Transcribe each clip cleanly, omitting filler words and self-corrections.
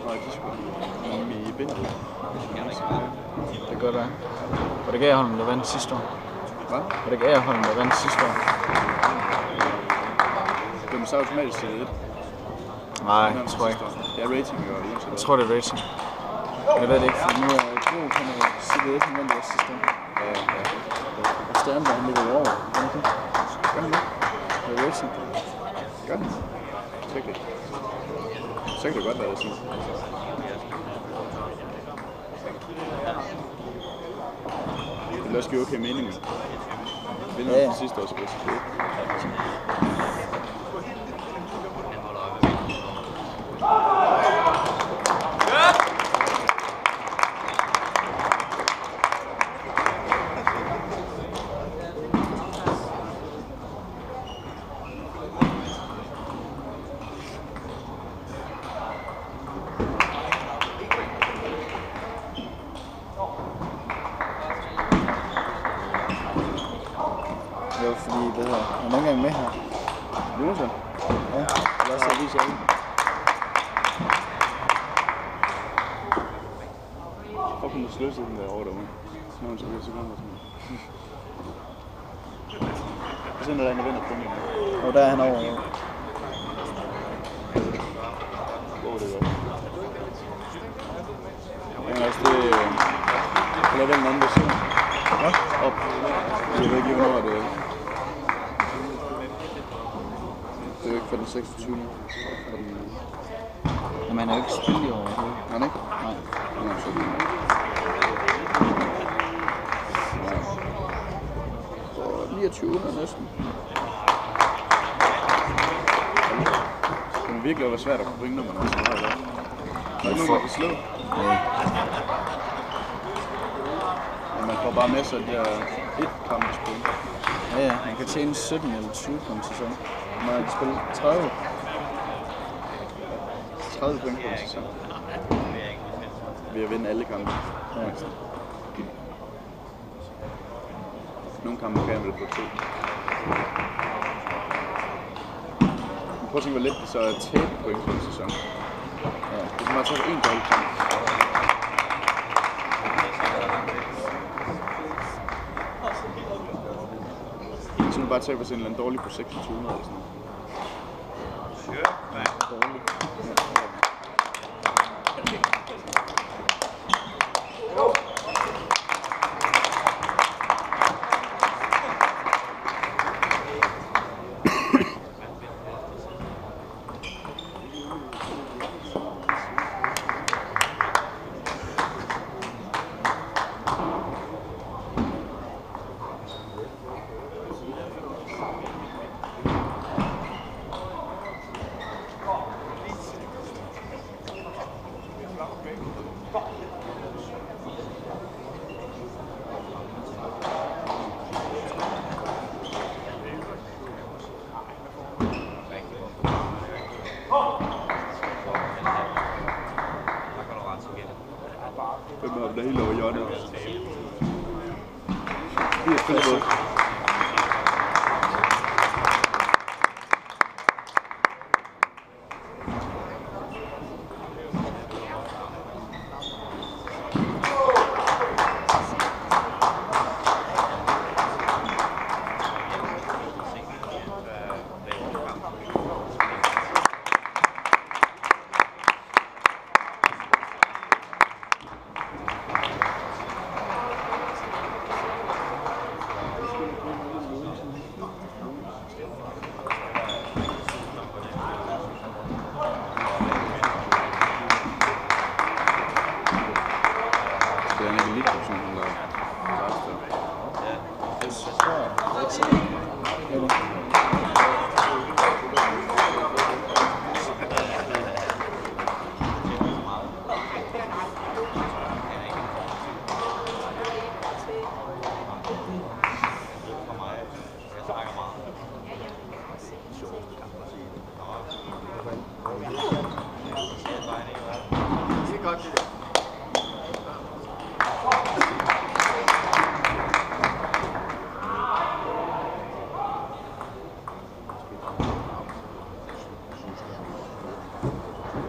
Nej, de skulle i bindet. Det kan godt være. Var det Gærholm, der vandt sidste år? Hvad? Var det Gærholm, der vandt sidste år? Det er så automatisk til 1. Nej, det tror jeg ikke. Det er rating, jo. Jeg tror, det er rating. Jeg ved det ikke, for nu er Bro, han er CD1, han vandt også sidste år. Ja. Og Sternberg, han ligger over. Gør han det? Det er rating. Gør han? Tjek det. Så kan det godt være det sådan. Det vil også give okay mening. Vinder ja. Sidste år, så bliver det Det var fordi, det her. Er nogen gang med her? Jonathan? Ja, lad os se lige selv. Hvor kan du sløse den der over derude? Så hun så bliver så godt og sådan. Og så er der en, der vinder på mig. Og der er han over. Hvor er det godt? Men altså det... Eller vel en anden version. Hvad? Op. Jeg ved ikke, hvornår det er. Det er jo ikke for den 26. Jamen, han er jo ikke spillet i år overhovedet. Er han ikke? Nej. Nej, så ja. 29 næsten. Det må virkelig være svært at få point, når man også har det. Der er ikke nogen, der kan slå. Nej. Men man får bare med sig de her et-kampspil. Ja, man kan tjene 17 eller 20 på en sæson. Man kan spille 30. 30 point på en sæson. Ved at vinde alle kampe. Ja. Nogle kampe kan man vel på 2. Prøv at tænke, hvor let det så er at tabe point på en sæson. Ja, det er bare taget en dårlig kamp. Så nu bare taber sig en eller anden dårlig på 2600 eller sådan noget. Ja, dårligt. Hvem har der helt over hjørnet? Det er spillet. Det er en elite-option, han laver.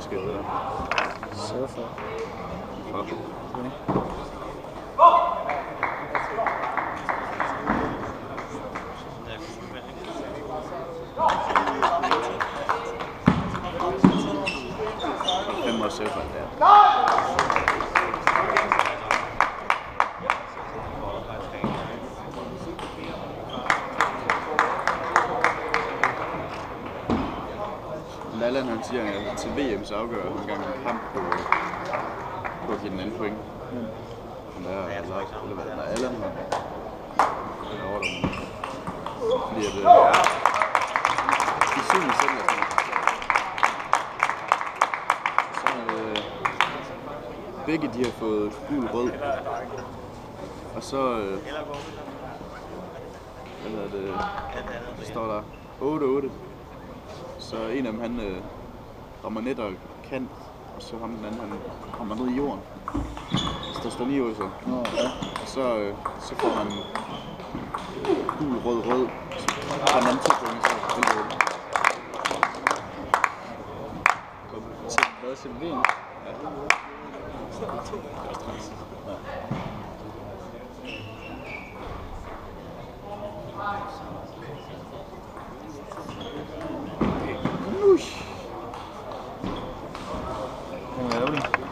Skal det være. Surfer. Fuck. Okay. Hvem var surfer der? Allan han siger, at til VM så afgør han engang en kamp på at give den anden point. Men der er Lars, eller hvad, der Allan har. Den er overdommer. Fordi at i 7. sæt eller sådan noget, så begge de har fået gul-rød. Og så hvad hedder det, så står der 8-8. Så en af dem han rammer net og kant, og så ham den anden han rammer ned i jorden. Så der står 9 ud så. Ja. Og så får man gul, rød, rød. Så får den anden 2 point, så er det 11. Til hvad? Til VM? Ja. Det er også træls. Hvad laver du?